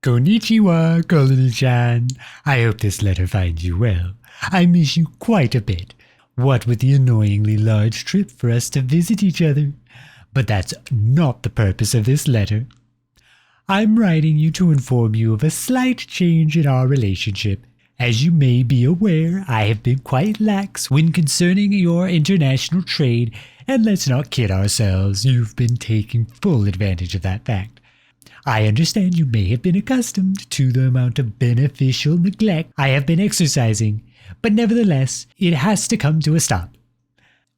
Konnichiwa, Colony-chan. I hope this letter finds you well. I miss you quite a bit. What with the annoyingly large trip for us to visit each other. But that's not the purpose of this letter. I'm writing you to inform you of a slight change in our relationship. As you may be aware, I have been quite lax when concerning your international trade, and let's not kid ourselves, you've been taking full advantage of that fact. I understand you may have been accustomed to the amount of beneficial neglect I have been exercising, but nevertheless, it has to come to a stop.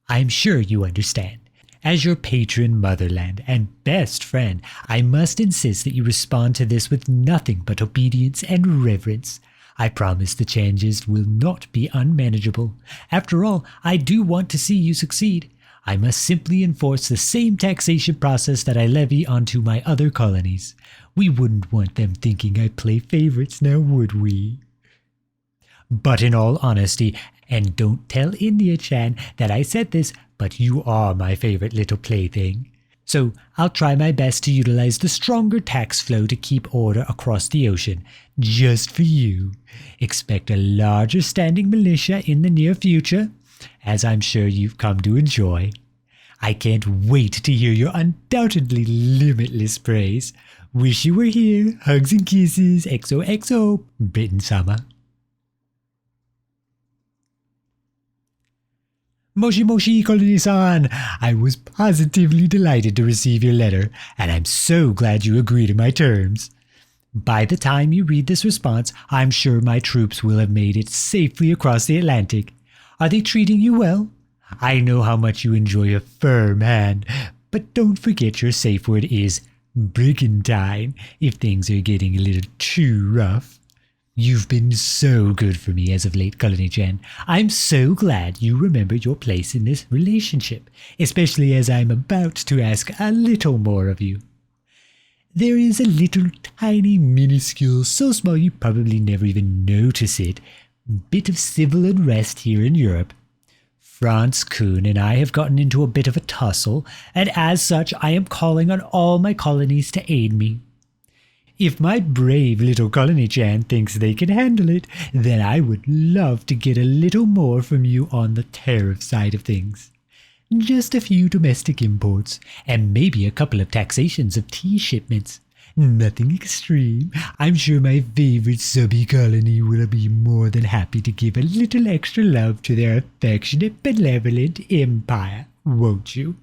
I'm sure you understand. As your patron motherland and best friend, I must insist that you respond to this with nothing but obedience and reverence. I promise the changes will not be unmanageable. After all, I do want to see you succeed. I must simply enforce the same taxation process that I levy onto my other colonies. We wouldn't want them thinking I play favorites now, would we? But in all honesty, and don't tell India-chan that I said this, but you are my favorite little plaything. So I'll try my best to utilize the stronger tax flow to keep order across the ocean, just for you. Expect a larger standing militia in the near future, as I'm sure you've come to enjoy. I can't wait to hear your undoubtedly limitless praise. Wish you were here. Hugs and kisses. XOXO. Britain-sama. Moshi Moshi Colony-san, I was positively delighted to receive your letter, and I'm so glad you agree to my terms. By the time you read this response, I'm sure my troops will have made it safely across the Atlantic. Are they treating you well? I know how much you enjoy a firm hand, but don't forget your safe word is brigantine if things are getting a little too rough. You've been so good for me as of late, Colony-chan. I'm so glad you remembered your place in this relationship, especially as I'm about to ask a little more of you. There is a little tiny minuscule, so small you probably never even notice it, bit of civil unrest here in Europe. Franz Kuhn and I have gotten into a bit of a tussle, and as such I am calling on all my colonies to aid me. If my brave little Colony-chan thinks they can handle it, then I would love to get a little more from you on the tariff side of things. Just a few domestic imports, and maybe a couple of taxations of tea shipments. Nothing extreme. I'm sure my favorite subby colony will be more than happy to give a little extra love to their affectionate, benevolent empire, won't you?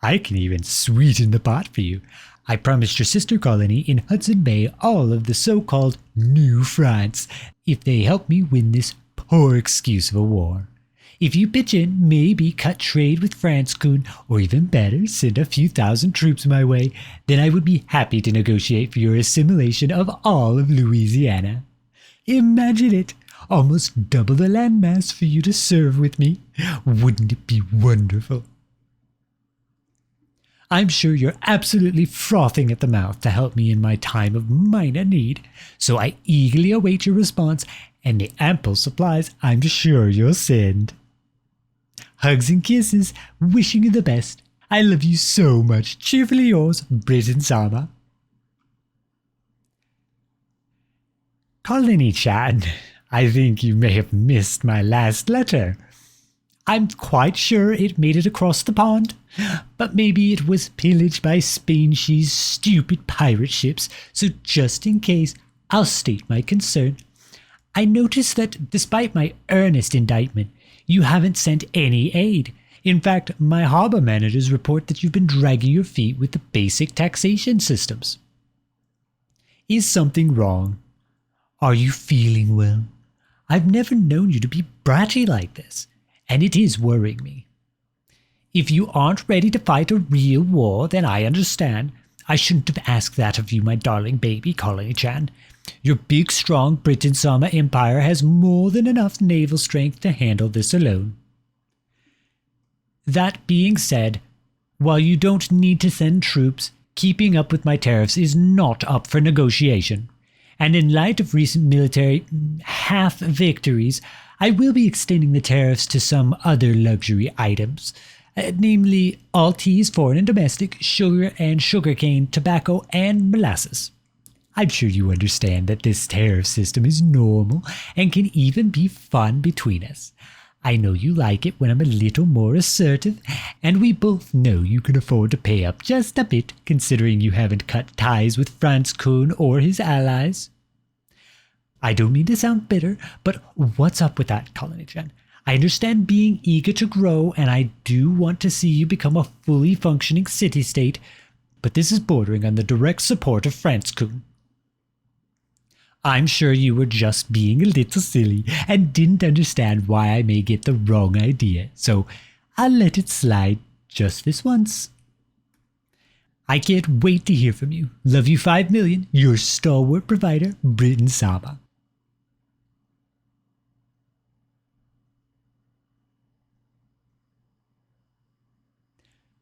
I can even sweeten the pot for you. I promised your sister colony in Hudson Bay all of the so-called New France if they help me win this poor excuse of a war. If you pitch in, maybe cut trade with Franz Kuhn, or even better, send a few thousand troops my way, then I would be happy to negotiate for your assimilation of all of Louisiana. Imagine it! Almost double the landmass for you to serve with me. Wouldn't it be wonderful? I'm sure you're absolutely frothing at the mouth to help me in my time of minor need, so I eagerly await your response and the ample supplies I'm sure you'll send. Hugs and kisses, wishing you the best. I love you so much. Cheerfully yours, Britain-sama. Colony-chan, I think you may have missed my last letter. I'm quite sure it made it across the pond, but maybe it was pillaged by Spain's stupid pirate ships, so just in case, I'll state my concern. I noticed that despite my earnest indictment, you haven't sent any aid. In fact, my harbor managers report that you've been dragging your feet with the basic taxation systems. Is something wrong? Are you feeling well? I've never known you to be bratty like this, and it is worrying me. If you aren't ready to fight a real war, then I understand. I shouldn't have asked that of you, my darling baby Colony-chan. Your big, strong Britain-sama empire has more than enough naval strength to handle this alone. That being said, while you don't need to send troops, keeping up with my tariffs is not up for negotiation. And in light of recent military half-victories, I will be extending the tariffs to some other luxury items, namely all teas, foreign and domestic, sugar and sugarcane, tobacco, and molasses. I'm sure you understand that this tariff system is normal and can even be fun between us. I know you like it when I'm a little more assertive, and we both know you can afford to pay up just a bit considering you haven't cut ties with Franz Kuhn or his allies. I don't mean to sound bitter, but what's up with that, Colony-chan? I understand being eager to grow, and I do want to see you become a fully functioning city-state, but this is bordering on the direct support of Franz Kuhn. I'm sure you were just being a little silly and didn't understand why I may get the wrong idea, so I'll let it slide just this once. I can't wait to hear from you. Love you 5 million, your stalwart provider, Britain-sama.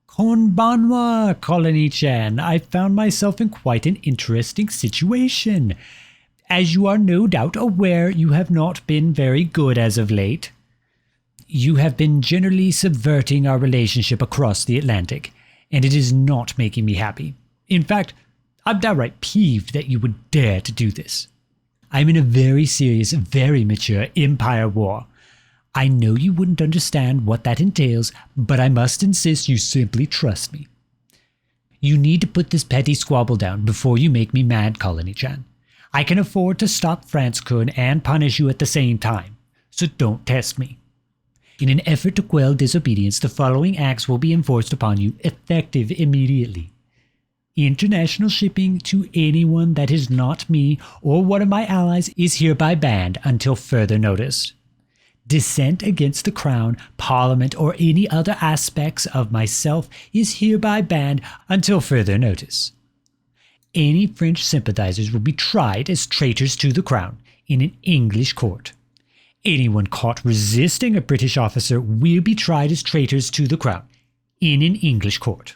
Konbanwa, Colony-chan. I found myself in quite an interesting situation. As you are no doubt aware, you have not been very good as of late. You have been generally subverting our relationship across the Atlantic, and it is not making me happy. In fact, I'm downright peeved that you would dare to do this. I'm in a very serious, very mature empire war. I know you wouldn't understand what that entails, but I must insist you simply trust me. You need to put this petty squabble down before you make me mad, Colony-chan. I can afford to stop Franz Kuhn and punish you at the same time, so don't test me. In an effort to quell disobedience, the following acts will be enforced upon you, effective immediately. International shipping to anyone that is not me or one of my allies is hereby banned until further notice. Dissent against the Crown, Parliament, or any other aspects of myself is hereby banned until further notice. Any French sympathizers will be tried as traitors to the Crown in an English court. Anyone caught resisting a British officer will be tried as traitors to the Crown in an English court.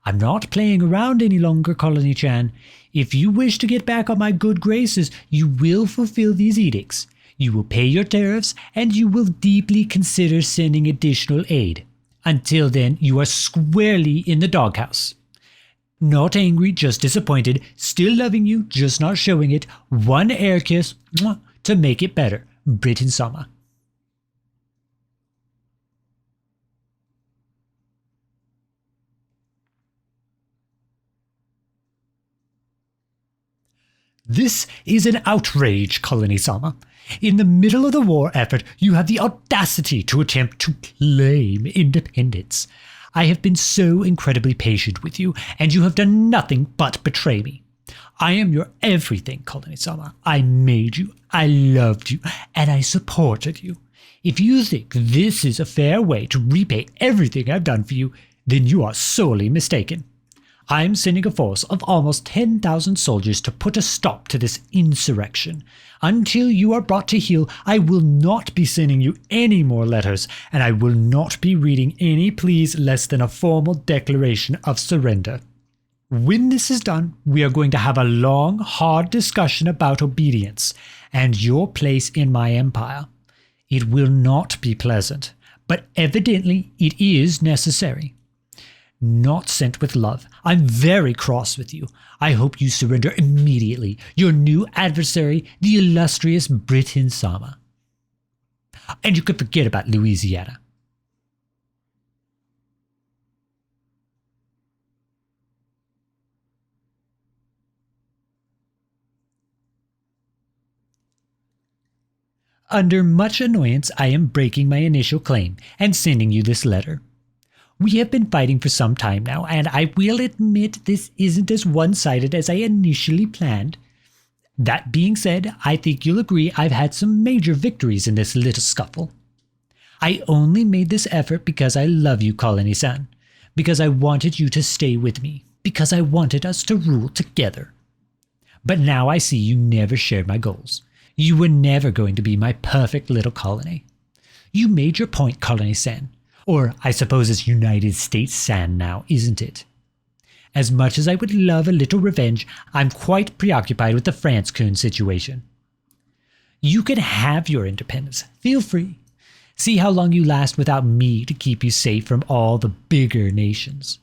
I'm not playing around any longer, Colony-chan. If you wish to get back on my good graces, you will fulfill these edicts. You will pay your tariffs, and you will deeply consider sending additional aid. Until then, you are squarely in the doghouse. Not angry, just disappointed, still loving you, just not showing it. One air kiss to make it better. Britain-sama. This is an outrage, Colony-sama. In the middle of the war effort, you have the audacity to attempt to claim independence. I have been so incredibly patient with you, and you have done nothing but betray me. I am your everything, Colony-sama. I made you, I loved you, and I supported you. If you think this is a fair way to repay everything I've done for you, then you are sorely mistaken. I'm sending a force of almost 10,000 soldiers to put a stop to this insurrection. Until you are brought to heel, I will not be sending you any more letters, and I will not be reading any pleas less than a formal declaration of surrender. When this is done, we are going to have a long, hard discussion about obedience and your place in my empire. It will not be pleasant, but evidently it is necessary. Not sent with love. I'm very cross with you. I hope you surrender immediately. Your new adversary, the illustrious Britain-sama. And you could forget about Louisiana. Under much annoyance, I am breaking my initial claim and sending you this letter. We have been fighting for some time now, and I will admit this isn't as one-sided as I initially planned. That being said, I think you'll agree I've had some major victories in this little scuffle. I only made this effort because I love you, Colony-san, because I wanted you to stay with me, because I wanted us to rule together. But now I see you never shared my goals. You were never going to be my perfect little colony. You made your point, Colony-san. Or I suppose it's United States-san now, isn't it? As much as I would love a little revenge, I'm quite preoccupied with the Franz Kuhn situation. You can have your independence. Feel free. See how long you last without me to keep you safe from all the bigger nations.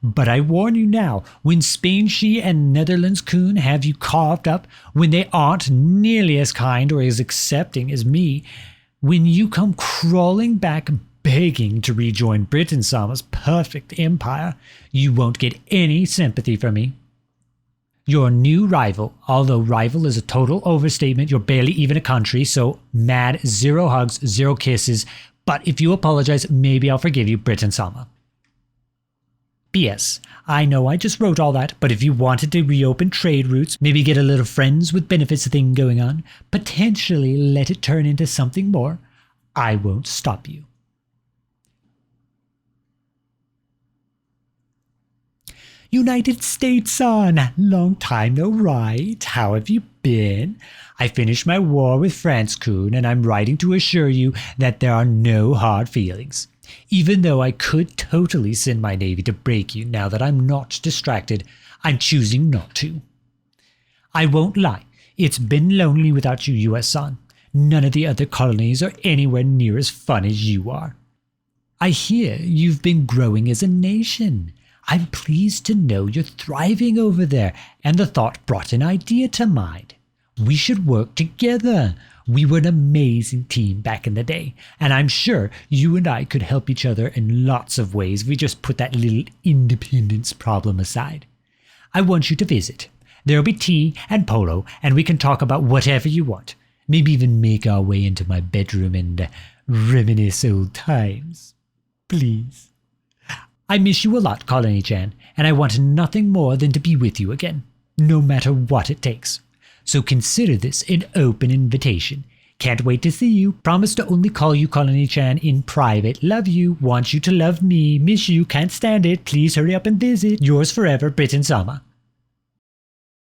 But I warn you now, when Spain-She and Netherlands-Coon have you carved up, when they aren't nearly as kind or as accepting as me, when you come crawling back begging to rejoin Britain-Sama's perfect empire, you won't get any sympathy from me. Your new rival, although rival is a total overstatement, you're barely even a country, so mad, 0 hugs, 0 kisses, but if you apologize, maybe I'll forgive you, Britain-Sama. P.S. I know I just wrote all that, but if you wanted to reopen trade routes, maybe get a little friends with benefits thing going on, potentially let it turn into something more, I won't stop you. United States on, long time no write. How have you been? I finished my war with France, Coon, and I'm writing to assure you that there are no hard feelings. Even though I could totally send my navy to break you now that I'm not distracted, I'm choosing not to. I won't lie, it's been lonely without you, US son. None of the other colonies are anywhere near as fun as you are. I hear you've been growing as a nation. I'm pleased to know you're thriving over there, and the thought brought an idea to mind. We should work together. We were an amazing team back in the day, and I'm sure you and I could help each other in lots of ways if we just put that little independence problem aside. I want you to visit. There'll be tea and polo, and we can talk about whatever you want. Maybe even make our way into my bedroom and reminisce old times. Please. I miss you a lot, Colony-chan, and I want nothing more than to be with you again, no matter what it takes. So consider this an open invitation. Can't wait to see you. Promise to only call you Colony-chan in private. Love you. Want you to love me. Miss you. Can't stand it. Please hurry up and visit. Yours forever, Britain-sama.